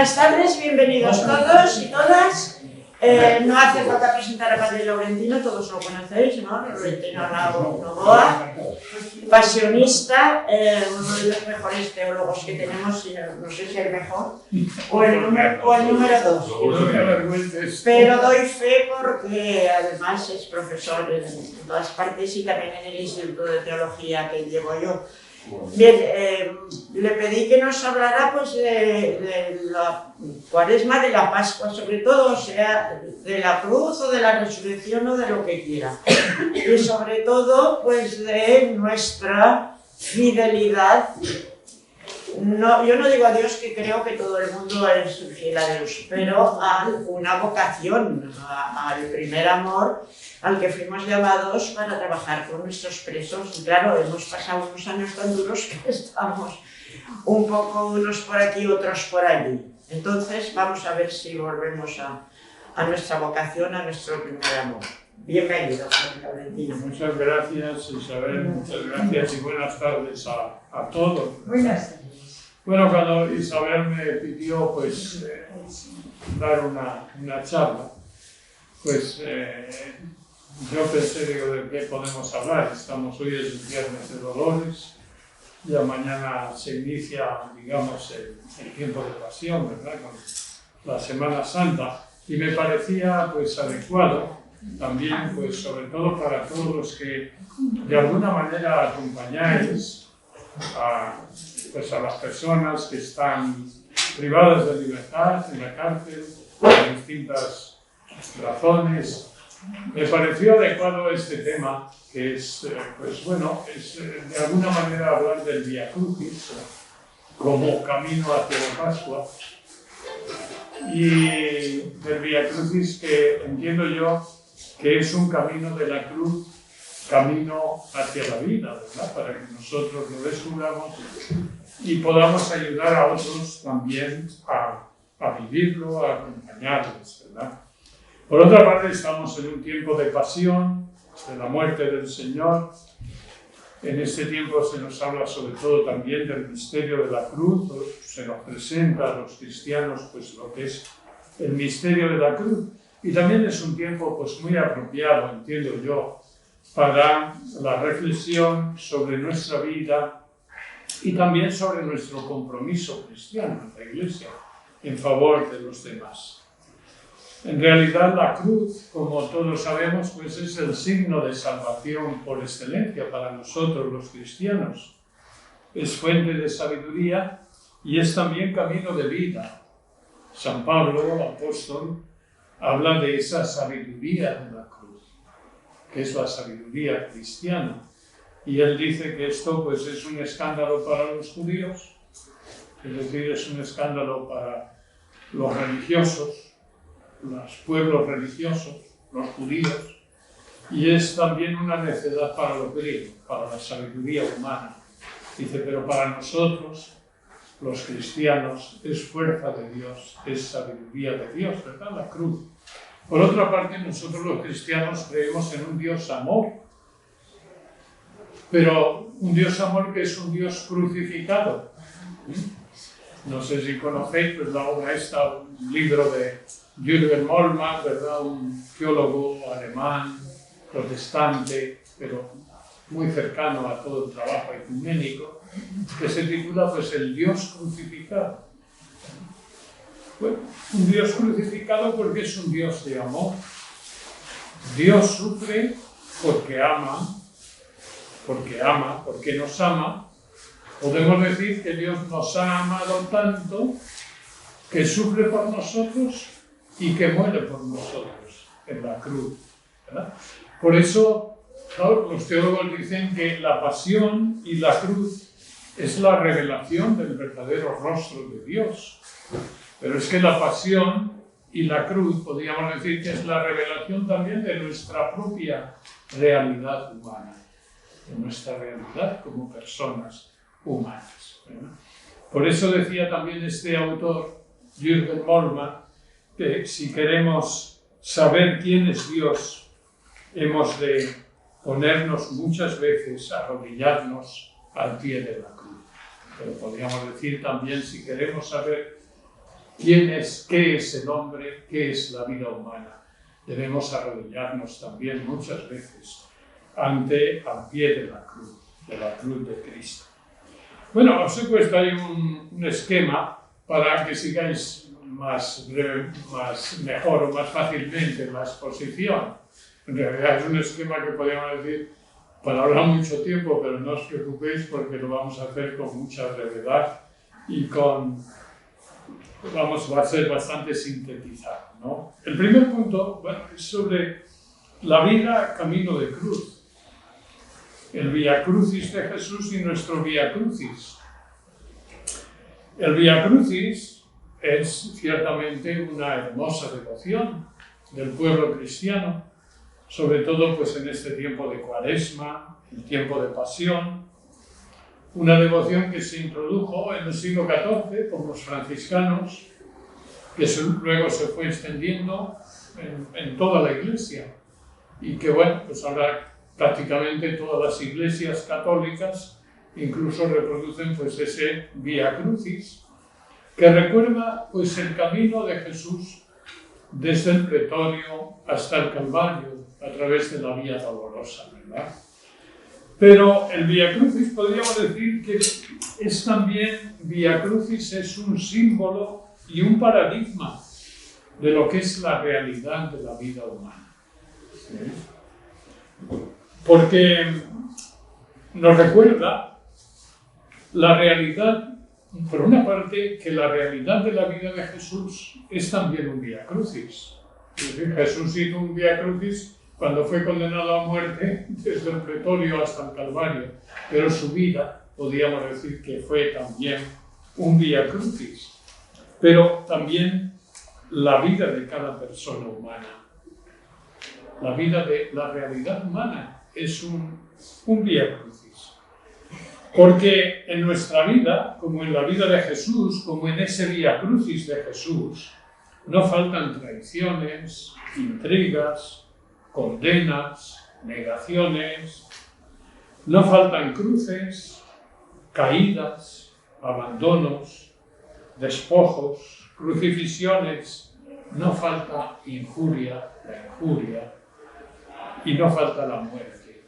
Buenas tardes, bienvenidos todos y todas. No hace falta presentar a Padre Laurentino, todos lo conocéis, ¿no? Laurentino Novoa, pasionista, uno de los mejores teólogos que tenemos, no sé si el mejor, o el número 2. Pero doy fe porque además es profesor en todas partes y también en el Instituto de Teología que llevo yo. Bien, le pedí que nos hablara pues, de la Cuaresma, de la Pascua, sobre todo, o sea, de la cruz o de la resurrección o de lo que quiera. Y sobre todo, pues, de nuestra fidelidad. No, yo no digo a Dios que creo que todo el mundo es fiel a Dios, pero a una vocación, al primer amor al que fuimos llamados para trabajar con nuestros presos. Y claro, hemos pasado unos años tan duros que estamos un poco unos por aquí, otros por allí. Entonces vamos a ver si volvemos a nuestra vocación, a nuestro primer amor. Bienvenido, Laurentino. Muchas gracias, Isabel, muchas gracias y buenas tardes a todos. Buenas tardes. Bueno, cuando Isabel me pidió pues, dar una charla, pues yo pensé, digo, ¿de qué podemos hablar? Hoy es el Viernes de Dolores, ya mañana se inicia, digamos, el tiempo de pasión, ¿verdad? Con la Semana Santa, y me parecía pues adecuado también, pues sobre todo para todos los que de alguna manera acompañáis pues a las personas que están privadas de libertad en la cárcel por distintas razones. Me pareció adecuado este tema, que es, pues bueno, es de alguna manera hablar del Vía Crucis como camino hacia la Pascua, y del Vía Crucis que entiendo yo que es un camino de la cruz, camino hacia la vida, ¿verdad? Para que nosotros lo descubramos y podamos ayudar a otros también a vivirlo, a acompañarles, ¿verdad? Por otra parte, estamos en un tiempo de pasión, de la muerte del Señor. En este tiempo se nos habla sobre todo también del misterio de la cruz, se nos presenta a los cristianos pues, lo que es el misterio de la cruz. Y también es un tiempo pues, muy apropiado, entiendo yo, para la reflexión sobre nuestra vida y también sobre nuestro compromiso cristiano en la Iglesia en favor de los demás. En realidad la cruz, como todos sabemos, pues es el signo de salvación por excelencia para nosotros los cristianos. Es fuente de sabiduría y es también camino de vida. San Pablo, apóstol, habla de esa sabiduría de la cruz, que es la sabiduría cristiana. Y él dice que esto pues, es un escándalo para los judíos, es decir, es un escándalo para los religiosos, los pueblos religiosos, los judíos, y es también una necedad para los griegos, para la sabiduría humana. Dice, pero para nosotros, los cristianos, es fuerza de Dios, es sabiduría de Dios, ¿verdad? La cruz. Por otra parte, nosotros los cristianos creemos en un Dios amor, pero un Dios amor que es un Dios crucificado. No sé si conocéis, pues la obra esta, un libro de Jürgen Moltmann, ¿verdad? Un teólogo alemán, protestante, pero muy cercano a todo el trabajo ecuménico, que se titula pues El Dios crucificado. Bueno, un Dios crucificado porque es un Dios de amor. Dios sufre porque ama, porque nos ama. Podemos decir que Dios nos ha amado tanto que sufre por nosotros y que muere por nosotros en la cruz, ¿verdad? Por eso, claro, los teólogos dicen que la pasión y la cruz es la revelación del verdadero rostro de Dios. Pero es que la pasión y la cruz, podríamos decir que es la revelación también de nuestra propia realidad humana, de nuestra realidad como personas humanas, ¿verdad? Por eso decía también este autor, Jürgen Moltmann, que si queremos saber quién es Dios, hemos de ponernos muchas veces, arrodillarnos al pie de la cruz. Pero podríamos decir también, si queremos saber ¿Quién es, qué es el hombre, qué es la vida humana? Debemos arrodillarnos también muchas veces al pie de la cruz de Cristo. Bueno, os he puesto ahí un esquema para que sigáis mejor o más fácilmente la exposición. En realidad es un esquema que podríamos decir para hablar mucho tiempo, pero no os preocupéis porque lo vamos a hacer con mucha brevedad y va a ser bastante sintetizado, ¿no? El primer punto, bueno, es sobre la vida camino de cruz. El Vía Crucis de Jesús y nuestro Vía Crucis. El Vía Crucis es ciertamente una hermosa devoción del pueblo cristiano, sobre todo pues, en este tiempo de Cuaresma, el tiempo de Pasión, una devoción que se introdujo en el siglo XIV por los franciscanos, que luego se fue extendiendo en toda la Iglesia y que, bueno, pues ahora prácticamente todas las iglesias católicas incluso reproducen pues ese Vía Crucis, que recuerda pues el camino de Jesús desde el pretorio hasta el Calvario, a través de la Vía Dolorosa, ¿verdad? Pero el Vía Crucis podríamos decir que es también, Vía Crucis es un símbolo y un paradigma de lo que es la realidad de la vida humana. ¿Sí? Porque nos recuerda la realidad, por una parte, que la realidad de la vida de Jesús es también un Vía Crucis. Es decir, Jesús hizo un Vía Crucis cuando fue condenado a muerte desde el pretorio hasta el Calvario, pero su vida, podríamos decir que fue también un Vía Crucis. Pero también la vida de cada persona humana, la realidad humana, es un Vía Crucis. Porque en nuestra vida, como en la vida de Jesús, como en ese Vía Crucis de Jesús, no faltan traiciones, intrigas, condenas, negaciones, no faltan cruces, caídas, abandonos, despojos, crucifixiones, no falta injuria, la injuria, y no falta la muerte.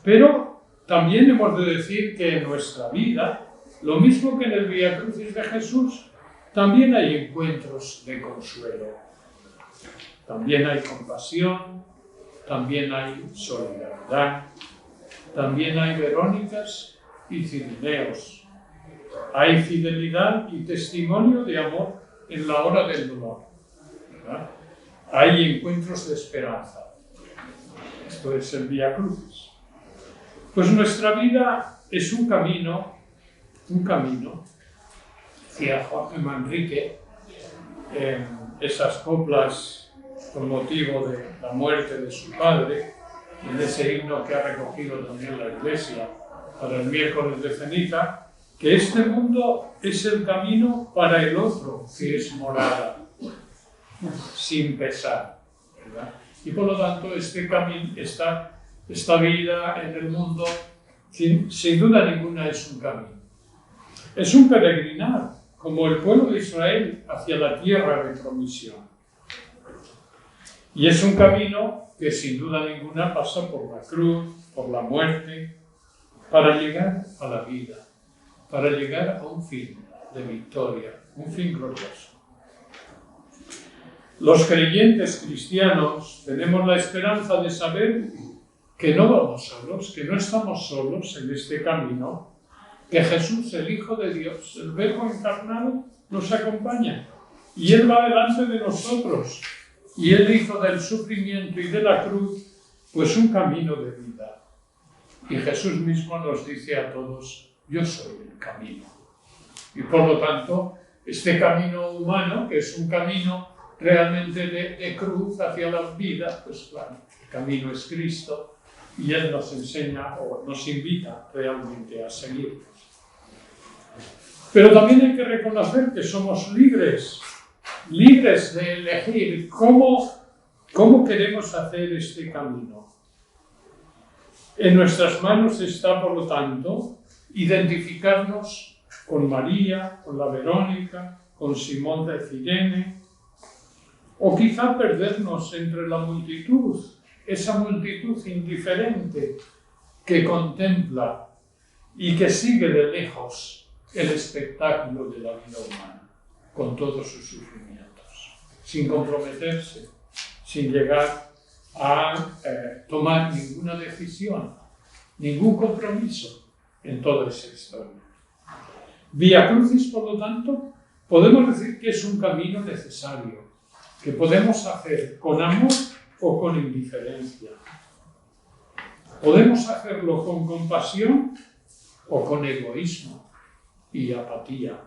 Pero también hemos de decir que en nuestra vida, lo mismo que en el Vía Crucis de Jesús, también hay encuentros de consuelo. También hay compasión, también hay solidaridad, también hay Verónicas y Cirineos. Hay fidelidad y testimonio de amor en la hora del dolor, ¿verdad? Hay encuentros de esperanza. Esto es el Vía Crucis. Pues nuestra vida es un camino, decía Jorge Manrique, en esas coplas con motivo de la muerte de su padre, en ese himno que ha recogido también la Iglesia para el miércoles de ceniza, que este mundo es el camino para el otro, que es morada, sin pesar, ¿verdad? Y por lo tanto, este camino, esta vida en el mundo, sin duda ninguna es un camino. Es un peregrinar, como el pueblo de Israel hacia la tierra de promisión. Y es un camino que sin duda ninguna pasa por la cruz, por la muerte, para llegar a la vida, para llegar a un fin de victoria, un fin glorioso. Los creyentes cristianos tenemos la esperanza de saber que no vamos solos, que no estamos solos en este camino, que Jesús, el Hijo de Dios, el Verbo encarnado, nos acompaña. Y Él va delante de nosotros. Y Él hizo del sufrimiento y de la cruz, pues un camino de vida. Y Jesús mismo nos dice a todos, yo soy el camino. Y por lo tanto, este camino humano, que es un camino realmente de cruz hacia la vida, pues claro, el camino es Cristo y Él nos enseña o nos invita realmente a seguirnos. Pero también hay que reconocer que somos libres de elegir cómo queremos hacer este camino. En nuestras manos está, por lo tanto, identificarnos con María, con la Verónica, con Simón de Cirene, o quizá perdernos entre la multitud, esa multitud indiferente que contempla y que sigue de lejos el espectáculo de la vida humana, con todos sus sufrimientos, sin comprometerse, sin llegar a tomar ninguna decisión, ningún compromiso en toda esa historia. Vía Crucis, por lo tanto, podemos decir que es un camino necesario, que podemos hacer con amor o con indiferencia. Podemos hacerlo con compasión o con egoísmo y apatía.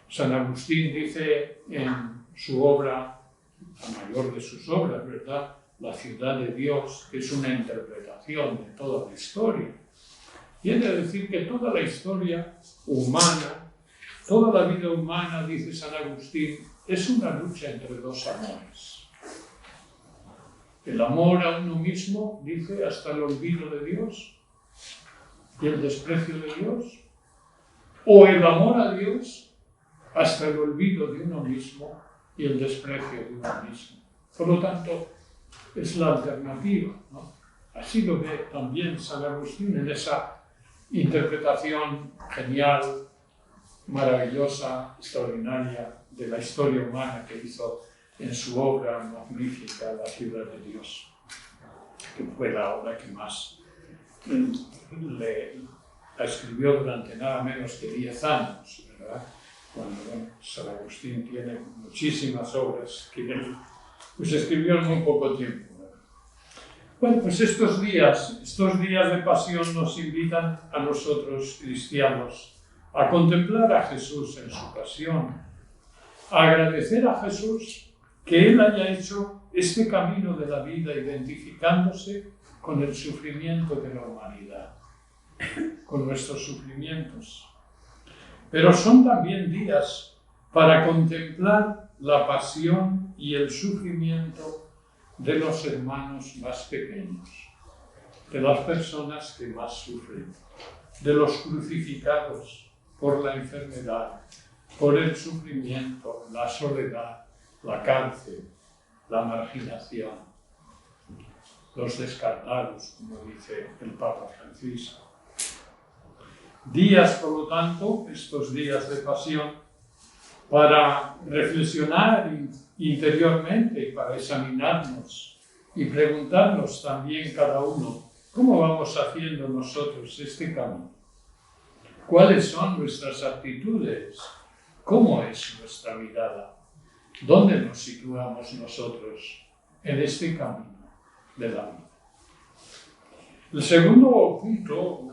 San Agustín dice en su obra, la mayor de sus obras, ¿verdad?, La ciudad de Dios, que es una interpretación de toda la historia. Quiere decir que toda la historia humana, toda la vida humana, dice San Agustín, es una lucha entre dos amores. El amor a uno mismo, dice, hasta el olvido de Dios y el desprecio de Dios, o el amor a Dios hasta el olvido de uno mismo y el desprecio de uno mismo. Por lo tanto, es la alternativa, ¿no? Así lo ve también San Agustín en esa interpretación genial, maravillosa, extraordinaria de la historia humana que hizo en su obra magnífica, La ciudad de Dios, que fue la obra que más la escribió durante nada menos que 10 años, ¿verdad? Cuando San Agustín tiene muchísimas obras que él pues escribió en muy poco tiempo. Bueno, pues estos días de pasión nos invitan a nosotros cristianos a contemplar a Jesús en su pasión, a agradecer a Jesús que Él haya hecho este camino de la vida identificándose con el sufrimiento de la humanidad, con nuestros sufrimientos. Pero son también días para contemplar la pasión y el sufrimiento de los hermanos más pequeños, de las personas que más sufren, de los crucificados por la enfermedad, por el sufrimiento, la soledad, la cárcel, la marginación, los descartados, como dice el Papa Francisco. Días, por lo tanto, estos días de pasión, para reflexionar interiormente y para examinarnos y preguntarnos también cada uno, ¿cómo vamos haciendo nosotros este camino? ¿Cuáles son nuestras actitudes? ¿Cómo es nuestra mirada? ¿Dónde nos situamos nosotros en este camino de la vida? El segundo punto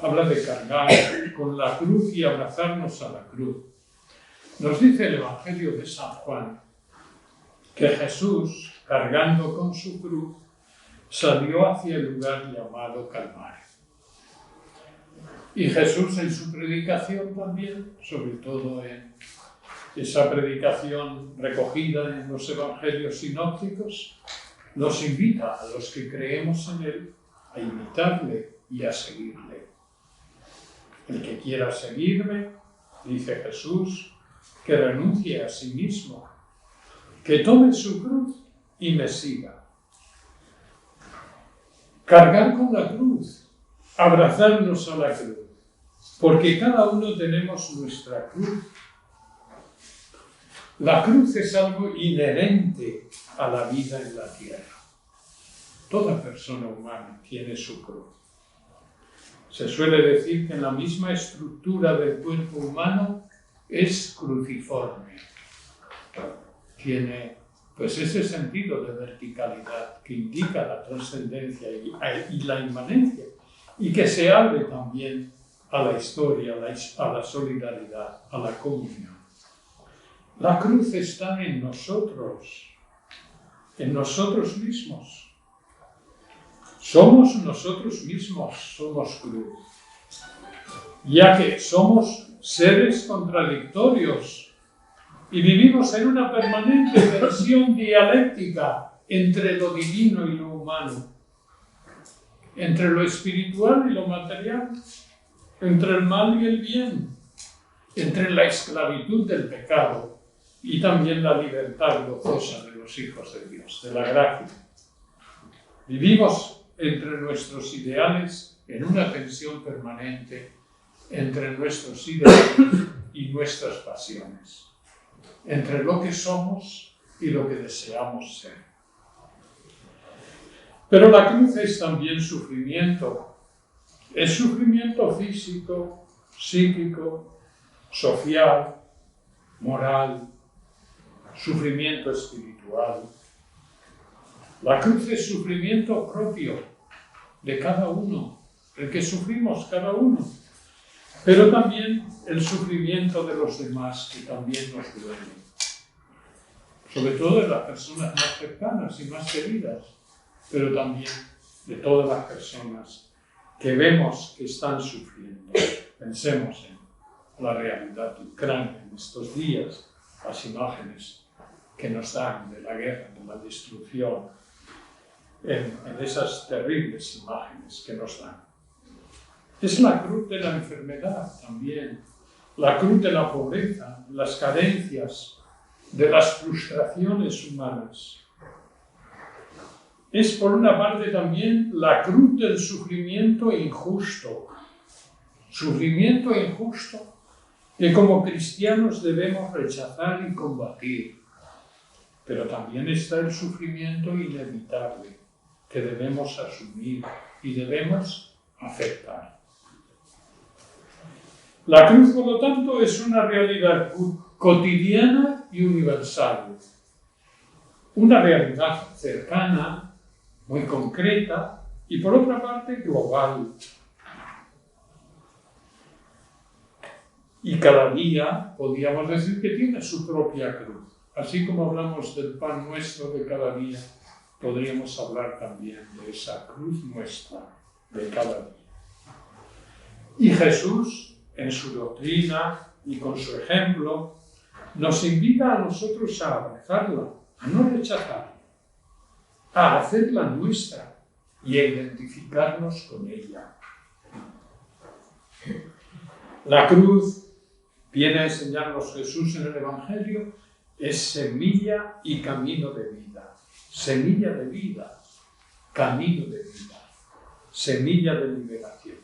habla de cargar con la cruz y abrazarnos a la cruz. Nos dice el Evangelio de San Juan que Jesús, cargando con su cruz, salió hacia el lugar llamado Calvario. Y Jesús en su predicación también, sobre todo en esa predicación recogida en los Evangelios sinópticos, nos invita a los que creemos en Él a imitarle y a seguirle. El que quiera seguirme, dice Jesús, que renuncie a sí mismo, que tome su cruz y me siga. Cargar con la cruz, abrazarnos a la cruz, porque cada uno tenemos nuestra cruz. La cruz es algo inherente a la vida en la tierra. Toda persona humana tiene su cruz. Se suele decir que la misma estructura del cuerpo humano es cruciforme. Tiene pues ese sentido de verticalidad que indica la trascendencia y la inmanencia, y que se abre también a la historia, a la solidaridad, a la comunión. La cruz está en nosotros mismos. Somos nosotros mismos, somos cruz. Ya que somos seres contradictorios y vivimos en una permanente tensión dialéctica entre lo divino y lo humano, entre lo espiritual y lo material, entre el mal y el bien, entre la esclavitud del pecado y también la libertad gozosa de los hijos de Dios, de la gracia. Vivimos entre nuestros ideales en una tensión permanente entre nuestros ideales y nuestras pasiones, entre lo que somos y lo que deseamos ser. Pero la cruz es también sufrimiento. Es sufrimiento físico, psíquico, social, moral, sufrimiento espiritual. La cruz es sufrimiento propio de cada uno, el que sufrimos cada uno, pero también el sufrimiento de los demás, que también nos duele, sobre todo de las personas más cercanas y más queridas, pero también de todas las personas que vemos que están sufriendo. Pensemos en la realidad de Ucrania en estos días, las imágenes que nos dan de la guerra, de la destrucción, en esas terribles imágenes que nos dan. Es la cruz de la enfermedad también, la cruz de la pobreza, las carencias, de las frustraciones humanas. Es por una parte también la cruz del sufrimiento injusto que como cristianos debemos rechazar y combatir. Pero también está el sufrimiento inevitable que debemos asumir y debemos aceptar. La cruz, por lo tanto, es una realidad cotidiana y universal. Una realidad cercana, muy concreta, y por otra parte global. Y cada día podríamos decir que tiene su propia cruz. Así como hablamos del pan nuestro de cada día, podríamos hablar también de esa cruz nuestra de cada día. Y Jesús, en su doctrina y con su ejemplo, nos invita a nosotros a abrazarla, a no rechazarla, a hacerla nuestra y a identificarnos con ella. La cruz, viene a enseñarnos Jesús en el Evangelio, es semilla y camino de vida. Semilla de vida, camino de vida, semilla de liberación.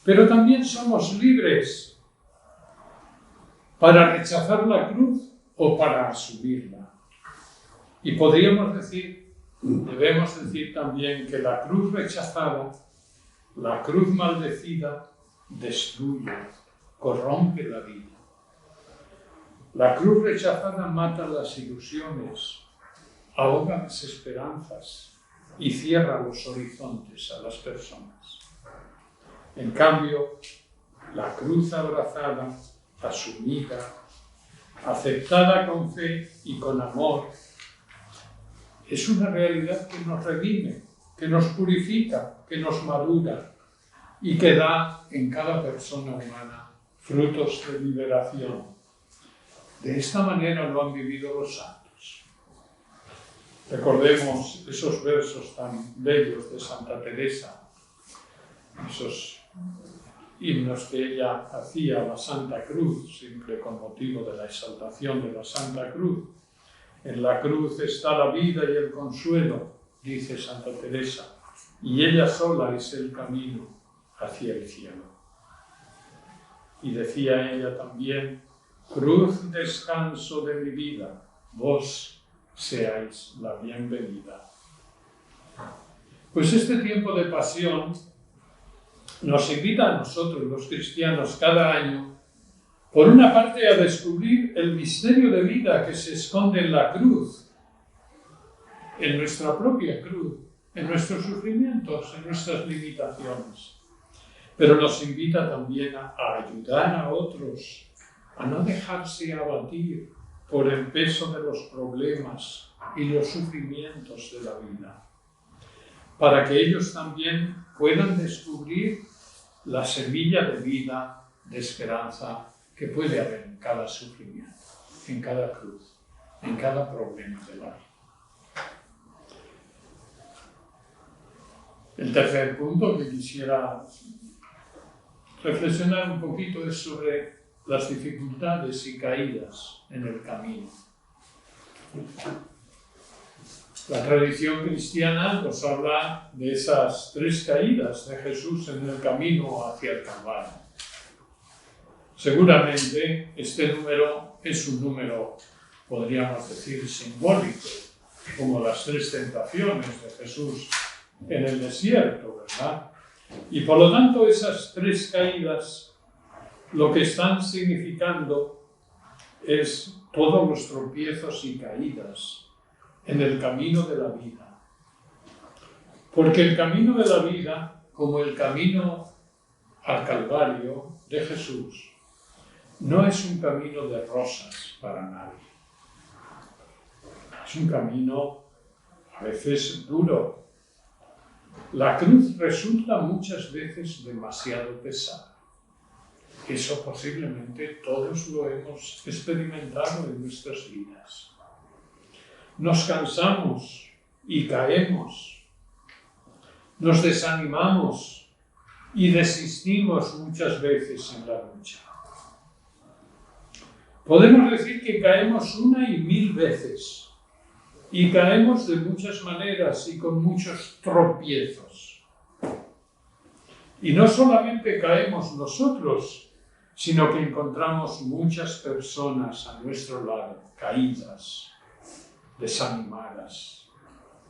Pero también somos libres para rechazar la cruz o para asumirla. Y podríamos decir, debemos decir también que la cruz rechazada, la cruz maldecida, destruye, corrompe la vida. La cruz rechazada mata las ilusiones, ahoga las esperanzas y cierra los horizontes a las personas. En cambio, la cruz abrazada, asumida, aceptada con fe y con amor, es una realidad que nos redime, que nos purifica, que nos madura y que da en cada persona humana frutos de liberación. De esta manera lo han vivido los santos. Recordemos esos versos tan bellos de Santa Teresa, esos himnos que ella hacía a la Santa Cruz, siempre con motivo de la exaltación de la Santa Cruz. En la cruz está la vida y el consuelo, dice Santa Teresa, y ella sola es el camino hacia el cielo. Y decía ella también, cruz, descanso de mi vida, vos seáis la bienvenida. Pues este tiempo de pasión nos invita a nosotros, los cristianos, cada año, por una parte, a descubrir el misterio de vida que se esconde en la cruz, en nuestra propia cruz, en nuestros sufrimientos, en nuestras limitaciones. Pero nos invita también a ayudar a otros, a no dejarse abatir por el peso de los problemas y los sufrimientos de la vida, para que ellos también puedan descubrir la semilla de vida, de esperanza, que puede haber en cada sufrimiento, en cada cruz, en cada problema de la vida. El tercer punto que quisiera reflexionar un poquito es sobre las dificultades y caídas en el camino. La tradición cristiana nos habla de esas 3 caídas de Jesús en el camino hacia el Calvario. Seguramente este número es un número, podríamos decir, simbólico, como las 3 tentaciones de Jesús en el desierto, ¿verdad? Y por lo tanto esas 3 caídas lo que están significando es todos los tropiezos y caídas en el camino de la vida. Porque el camino de la vida, como el camino al Calvario de Jesús, no es un camino de rosas para nadie. Es un camino a veces duro. La cruz resulta muchas veces demasiado pesada. Eso posiblemente todos lo hemos experimentado en nuestras vidas. Nos cansamos y caemos. Nos desanimamos y desistimos muchas veces en la lucha. Podemos decir que caemos 1 y 1000 veces. Y caemos de muchas maneras y con muchos tropiezos. Y no solamente caemos nosotros, sino que encontramos muchas personas a nuestro lado, caídas, desanimadas,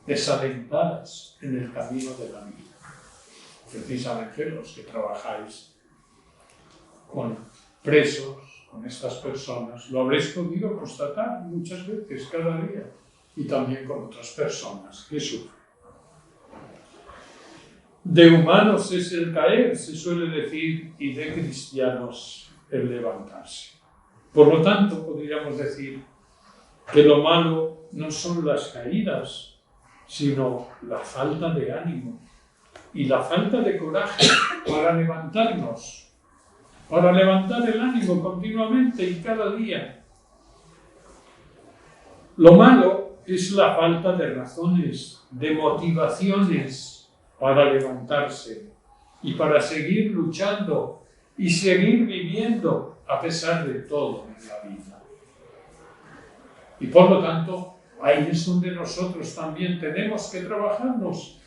desalentadas en el camino de la vida. Precisamente los que trabajáis con presos, con estas personas, lo habréis podido constatar muchas veces cada día y también con otras personas que sufren. De humanos es el caer, se suele decir, y de cristianos el levantarse. Por lo tanto, podríamos decir que lo malo no son las caídas, sino la falta de ánimo y la falta de coraje para levantarnos, para levantar el ánimo continuamente y cada día. Lo malo es la falta de razones, de motivaciones para levantarse y para seguir luchando y seguir viviendo a pesar de todo en la vida. Y por lo tanto, ahí es donde nosotros también tenemos que trabajarnos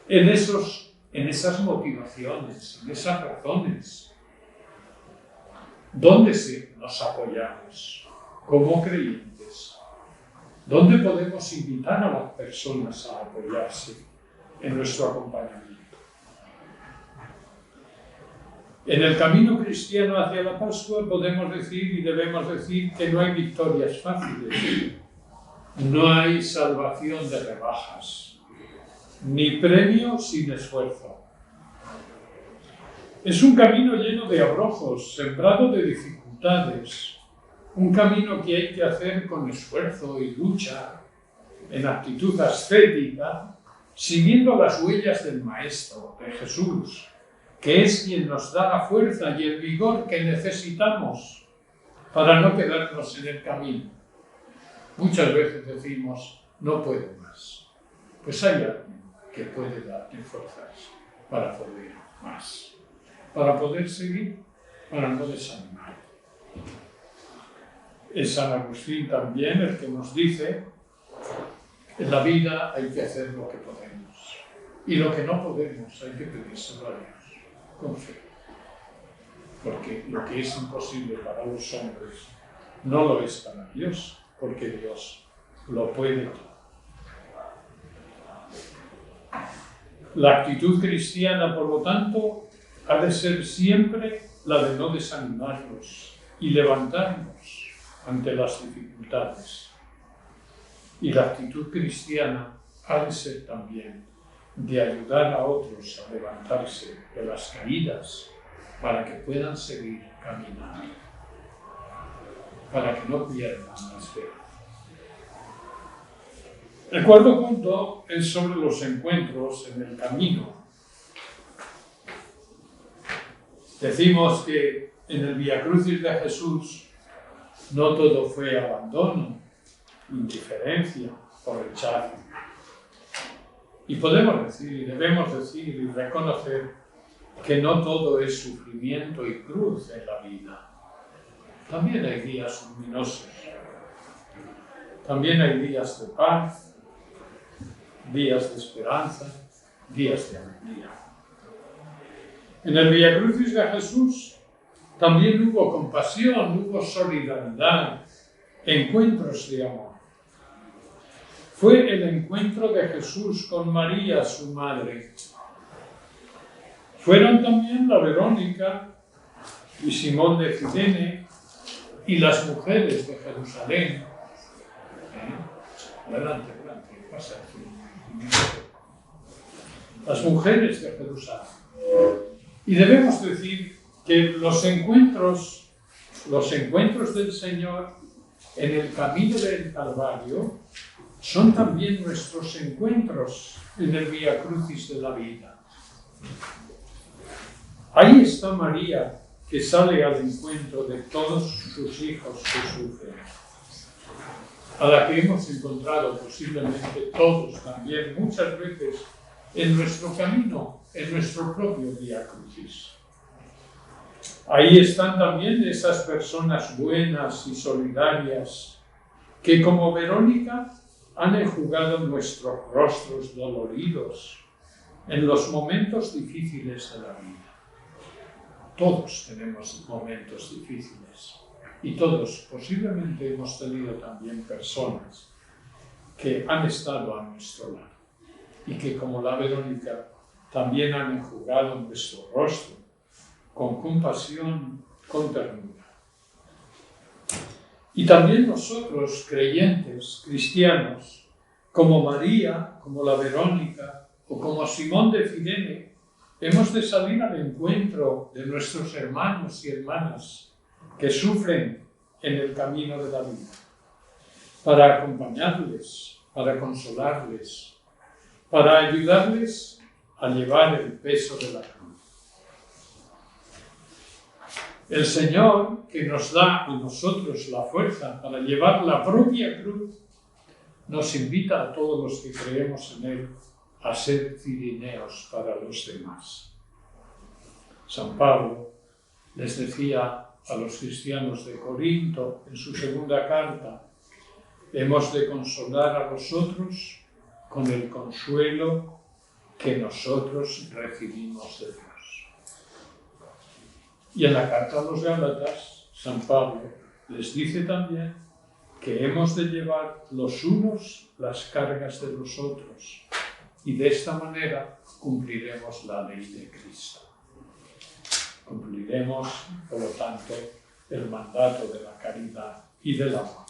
en esas motivaciones, en esas razones. ¿Dónde nos apoyamos como creyentes? ¿Dónde podemos invitar a las personas a apoyarse en nuestro acompañamiento? En el camino cristiano hacia la Pascua podemos decir y debemos decir que no hay victorias fáciles, no hay salvación de rebajas, ni premio sin esfuerzo. Es un camino lleno de abrojos, sembrado de dificultades, un camino que hay que hacer con esfuerzo y lucha, en actitud ascética, siguiendo las huellas del Maestro, de Jesús, que es quien nos da la fuerza y el vigor que necesitamos para no quedarnos en el camino. Muchas veces decimos, no puedo más. Pues hay alguien que puede darte fuerzas para poder más, para poder seguir, para no desanimar. Es San Agustín también el que nos dice, en la vida hay que hacer lo que podemos, y lo que no podemos hay que pedírselo a Dios, con fe. Porque lo que es imposible para los hombres no lo es para Dios, porque Dios lo puede todo. La actitud cristiana, por lo tanto, ha de ser siempre la de no desanimarnos y levantarnos ante las dificultades. Y la actitud cristiana ha de ser también de ayudar a otros a levantarse de las caídas para que puedan seguir caminando, para que no pierdan la esperanza. El cuarto punto es sobre los encuentros en el camino. Decimos que en el Vía Crucis de Jesús no todo fue abandono, indiferencia o rechazo. Y podemos decir, y debemos decir y reconocer que no todo es sufrimiento y cruz en la vida. también hay días luminosos. También hay días de paz, días de esperanza, días de alegría. En el Vía Crucis de Jesús también hubo compasión, hubo solidaridad, encuentros de amor. Fue el encuentro de Jesús con María, su madre. Fueron también la Verónica y Simón de Cirene y las mujeres de Jerusalén. Adelante, pasa. Las mujeres de Jerusalén. Y debemos decir que los encuentros del Señor en el camino del Calvario son también nuestros encuentros en el Vía Crucis de la vida. Ahí está María, que sale al encuentro de todos sus hijos que sufren, a la que hemos encontrado posiblemente todos también muchas veces en nuestro camino, en nuestro propio Vía Crucis. Ahí están también esas personas buenas y solidarias que, como Verónica, han enjugado nuestros rostros doloridos en los momentos difíciles de la vida. Todos tenemos momentos difíciles y todos posiblemente hemos tenido también personas que han estado a nuestro lado y que, como la Verónica, también han enjugado nuestro rostro con compasión, con ternura. Y también nosotros, creyentes, cristianos, como María, como la Verónica o como Simón de Cirene, hemos de salir al encuentro de nuestros hermanos y hermanas que sufren en el camino de la vida, para acompañarles, para consolarles, para ayudarles a llevar el peso de la cruz. El Señor, que nos da a nosotros la fuerza para llevar la propia cruz, nos invita a todos los que creemos en Él a ser cirineos para los demás. San Pablo les decía a los cristianos de Corinto en su segunda carta: hemos de consolar a los otros con el consuelo que nosotros recibimos de Dios. Y en la carta a los Gálatas, San Pablo les dice también que hemos de llevar los unos las cargas de los otros, y de esta manera cumpliremos la ley de Cristo. Cumpliremos, por lo tanto, el mandato de la caridad y del amor.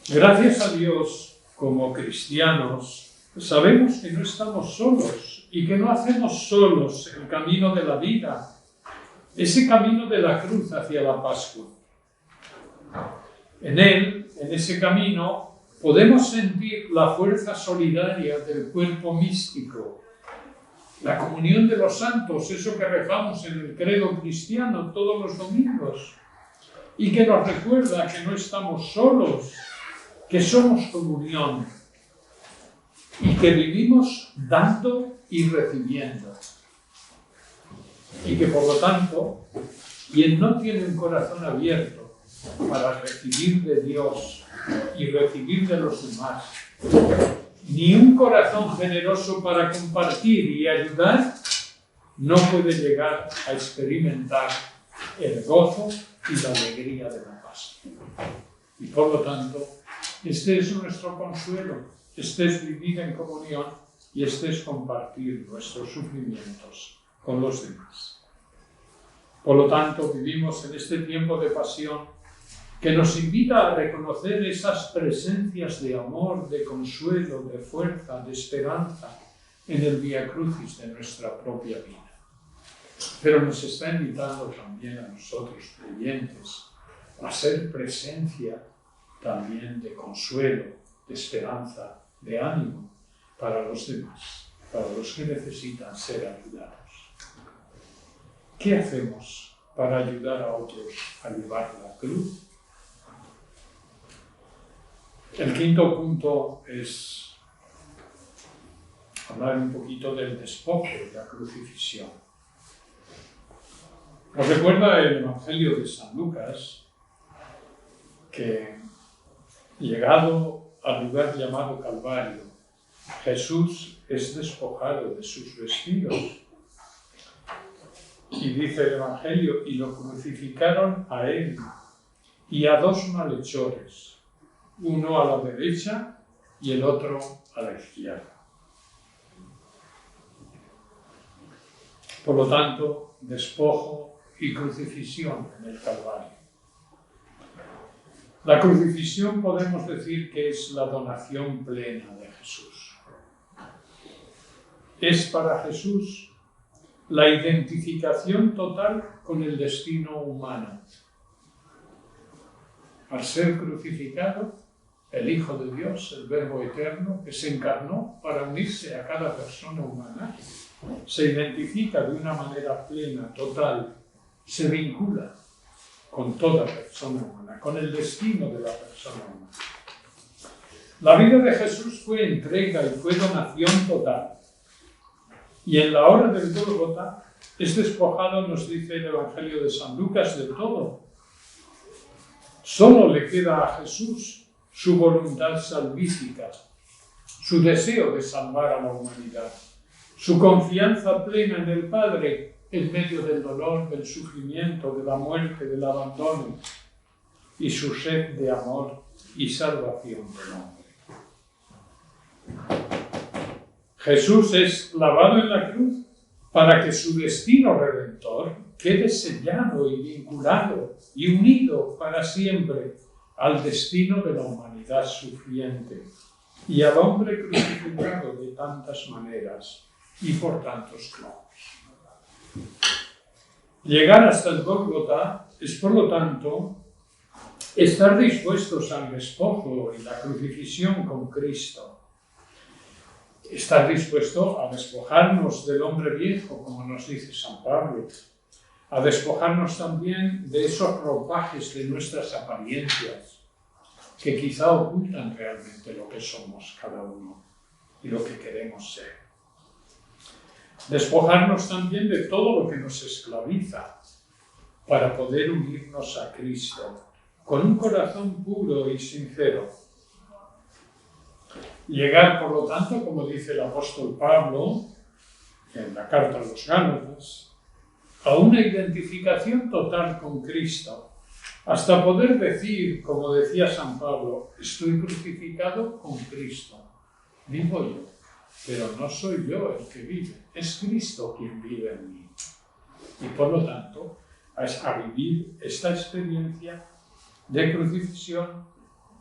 Gracias a Dios, como cristianos, sabemos que no estamos solos y que no hacemos solos el camino de la vida, ese camino de la cruz hacia la Pascua. En él, en ese camino, podemos sentir la fuerza solidaria del cuerpo místico, la comunión de los santos, eso que rezamos en el credo cristiano todos los domingos, y que nos recuerda que no estamos solos, que somos comunión y que vivimos dando y recibiendo. Y que, por lo tanto, quien no tiene un corazón abierto para recibir de Dios y recibir de los demás, ni un corazón generoso para compartir y ayudar, no puede llegar a experimentar el gozo y la alegría de la paz. Y por lo tanto, este es nuestro consuelo, este es vivir en comunión y este es compartir nuestros sufrimientos con los demás. Por lo tanto, vivimos en este tiempo de pasión que nos invita a reconocer esas presencias de amor, de consuelo, de fuerza, de esperanza en el Vía Crucis de nuestra propia vida. Pero nos está invitando también a nosotros, creyentes, a ser presencia también de consuelo, de esperanza, de ánimo para los demás, para los que necesitan ser ayudados. ¿Qué hacemos para ayudar a otros a llevar la cruz? El quinto punto es hablar un poquito del despojo de la crucifixión. Os recuerda el Evangelio de San Lucas que, llegado al lugar llamado Calvario, Jesús es despojado de sus vestidos. Y dice el Evangelio, y lo crucificaron a él y a dos malhechores, uno a la derecha y el otro a la izquierda. Por lo tanto, despojo y crucifixión en el Calvario. La crucifixión podemos decir que es la donación plena de Jesús. Es para Jesús la identificación total con el destino humano. Al ser crucificado, el Hijo de Dios, el Verbo eterno, que se encarnó para unirse a cada persona humana, se identifica de una manera plena, total, se vincula con toda persona humana, con el destino de la persona humana. La vida de Jesús fue entrega y fue donación total. Y en la hora del Gólgota es despojado, nos dice el Evangelio de San Lucas, de todo. Solo le queda a Jesús su voluntad salvífica, su deseo de salvar a la humanidad, su confianza plena en el Padre en medio del dolor, del sufrimiento, de la muerte, del abandono, y su sed de amor y salvación del hombre. Jesús es clavado en la cruz para que su destino redentor quede sellado y vinculado y unido para siempre al destino de la humanidad sufriente y al hombre crucificado de tantas maneras y por tantos clavos. Llegar hasta el Gólgota es, por lo tanto, estar dispuestos al despojo y la crucifixión con Cristo. Estar dispuesto a despojarnos del hombre viejo, como nos dice San Pablo, a despojarnos también de esos ropajes de nuestras apariencias, que quizá ocultan realmente lo que somos cada uno y lo que queremos ser. Despojarnos también de todo lo que nos esclaviza para poder unirnos a Cristo con un corazón puro y sincero. Llegar, por lo tanto, como dice el apóstol Pablo en la carta a los Gálatas, a una identificación total con Cristo, hasta poder decir, como decía San Pablo, estoy crucificado con Cristo, vivo yo, pero no soy yo el que vive, es Cristo quien vive en mí. Y por lo tanto, a vivir esta experiencia de crucifixión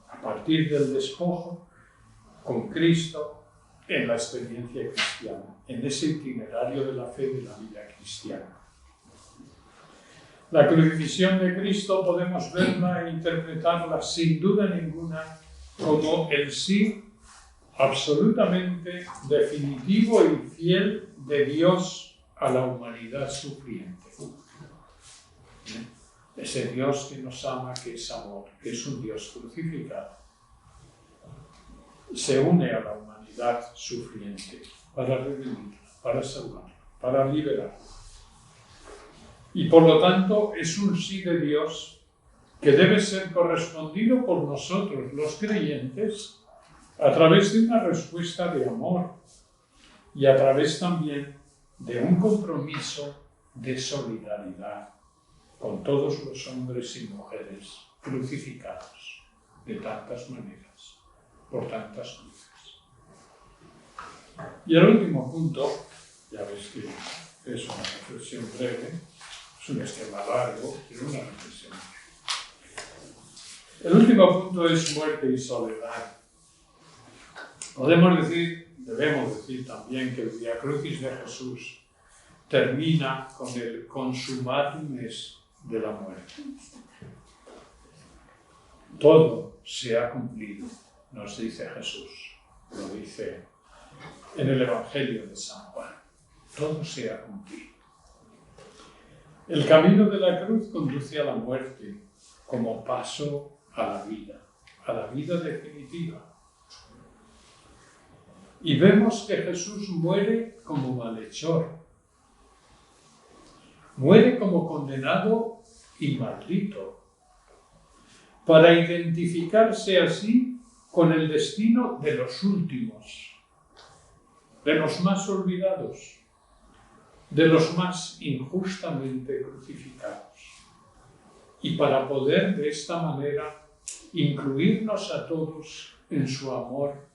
a partir del despojo con Cristo en la experiencia cristiana, en ese itinerario de la fe de la vida cristiana. La crucifixión de Cristo podemos verla e interpretarla sin duda ninguna como el sí absolutamente definitivo y fiel de Dios a la humanidad sufriente. Ese Dios que nos ama, que es amor, que es un Dios crucificado, se une a la humanidad sufriente para redimirla, para salvarla, para liberarla. Y por lo tanto es un sí de Dios que debe ser correspondido por nosotros, los creyentes, a través de una respuesta de amor y a través también de un compromiso de solidaridad con todos los hombres y mujeres crucificados de tantas maneras, por tantas cruces. Y el último punto, ya ves que es una reflexión breve, es un esquema largo, pero una reflexión breve. El último punto es muerte y soledad. Podemos decir, debemos decir también que el Vía Crucis de Jesús termina con el consumatum est de la muerte. Todo se ha cumplido, nos dice Jesús, lo dice en el Evangelio de San Juan. Todo se ha cumplido. El camino de la cruz conduce a la muerte como paso a la vida definitiva. Y vemos que Jesús muere como malhechor. muere como condenado y maldito, para identificarse así con el destino de los últimos, de los más olvidados, de los más injustamente crucificados, y para poder de esta manera incluirnos a todos en su amor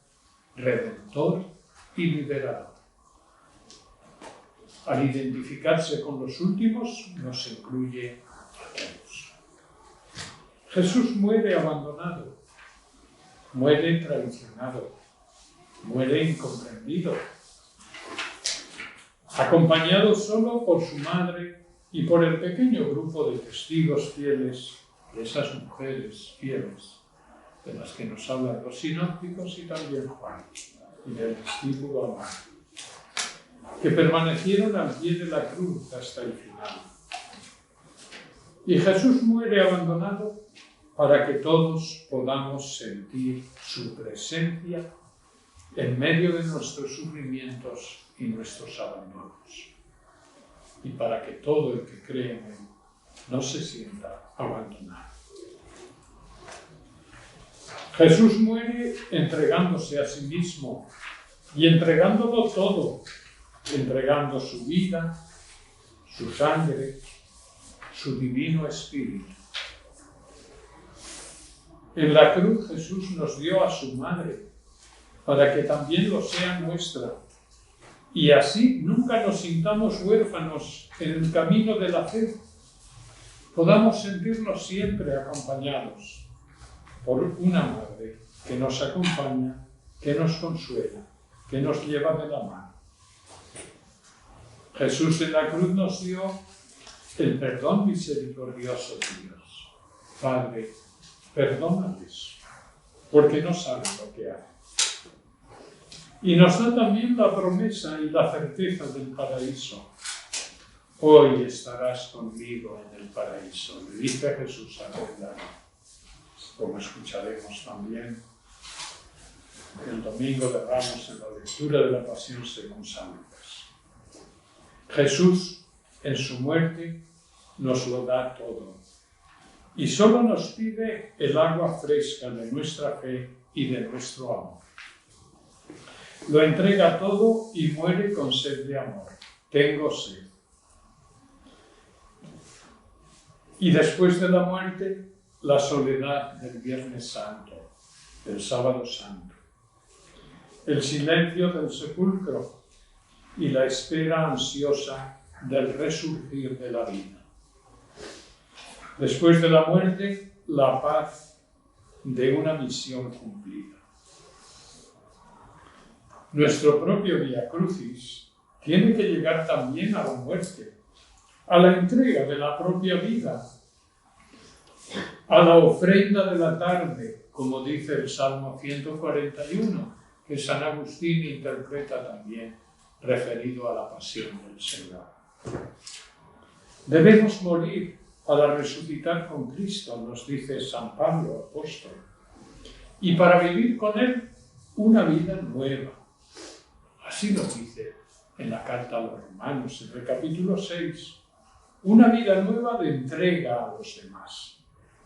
redentor y liberador. Al identificarse con los últimos, nos incluye a todos. Jesús muere abandonado, muere traicionado, muere incomprendido, acompañado solo por su madre y por el pequeño grupo de testigos fieles, de esas mujeres fieles, de las que nos hablan los sinópticos y también Juan, y del discípulo amado, que permanecieron al pie de la cruz hasta el final. Y Jesús muere abandonado para que todos podamos sentir su presencia en medio de nuestros sufrimientos y nuestros abandonos, y para que todo el que cree en él no se sienta abandonado. Jesús muere entregándose a sí mismo y entregándolo todo, entregando su vida, su sangre, su divino espíritu. En la cruz Jesús nos dio a su madre para que también lo sea nuestra, y así nunca nos sintamos huérfanos en el camino de la fe. Podamos sentirnos siempre acompañados por una madre que nos acompaña, que nos consuela, que nos lleva de la mano. Jesús en la cruz nos dio el perdón misericordioso de Dios. Padre, perdónales, porque no saben lo que hacen. Y nos da también la promesa y la certeza del paraíso. Hoy estarás conmigo en el paraíso, le dice Jesús a María, como escucharemos también el domingo de Ramos en la lectura de la Pasión según San Lucas. Jesús, en su muerte, nos lo da todo, y solo nos pide el agua fresca de nuestra fe y de nuestro amor. Lo entrega todo y muere con sed de amor. Tengo sed. Y después de la muerte, la soledad del Viernes Santo, del Sábado Santo, el silencio del sepulcro y la espera ansiosa del resurgir de la vida. Después de la muerte, la paz de una misión cumplida. Nuestro propio Vía Crucis tiene que llegar también a la muerte, a la entrega de la propia vida, a la ofrenda de la tarde, como dice el Salmo 141, que San Agustín interpreta también, referido a la pasión del Señor. Debemos morir para resucitar con Cristo, nos dice San Pablo, apóstol, y para vivir con Él una vida nueva. Así lo dice en la carta a los Romanos, en el capítulo 6, una vida nueva de entrega a los demás,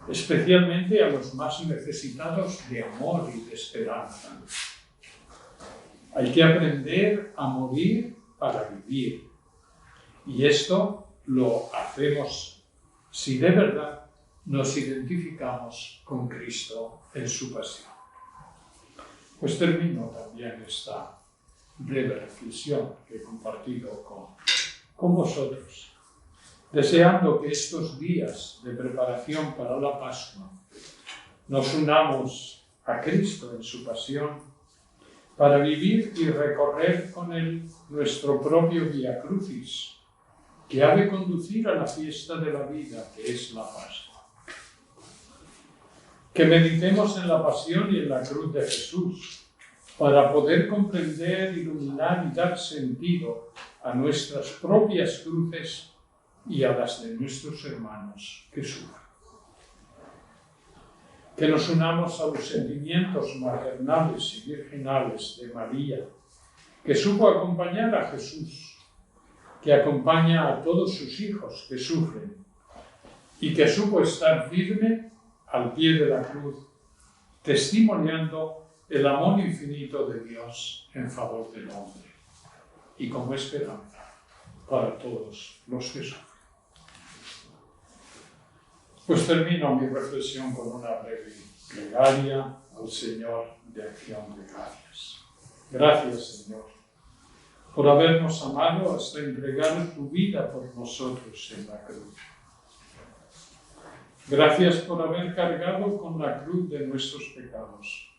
especialmente a los más necesitados de amor y de esperanza. Hay que aprender a morir para vivir, y esto lo hacemos si de verdad nos identificamos con Cristo en su pasión. Pues termino también esta breve reflexión que he compartido con vosotros, deseando que estos días de preparación para la Pascua nos unamos a Cristo en su pasión para vivir y recorrer con Él nuestro propio Vía Crucis, que ha de conducir a la fiesta de la vida, que es la Pascua. Que meditemos en la pasión y en la cruz de Jesús, para poder comprender, iluminar y dar sentido a nuestras propias cruces y a las de nuestros hermanos que sufren. Que nos unamos a los sentimientos maternales y virginales de María, que supo acompañar a Jesús que acompaña a todos sus hijos que sufren y que supo estar firme al pie de la cruz, testimoniando el amor infinito de Dios en favor del hombre y como esperanza para todos los que sufren. Pues termino mi reflexión con una breve plegaria al Señor de acción de gracias. Gracias, Señor, por habernos amado hasta entregar tu vida por nosotros en la cruz. Gracias por haber cargado con la cruz de nuestros pecados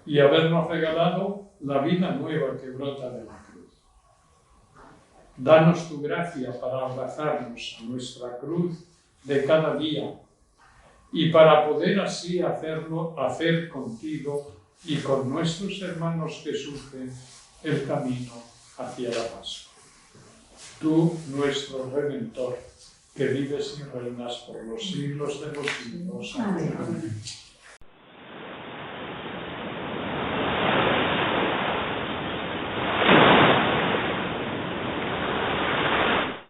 y habernos regalado la vida nueva que brota de la cruz. Danos tu gracia para abrazarnos a nuestra cruz de cada día y para poder así hacer contigo y con nuestros hermanos que sufren el camino hacia la Pascua. Tú, nuestro Redentor, que vives y reinas por los siglos de los siglos. Amén.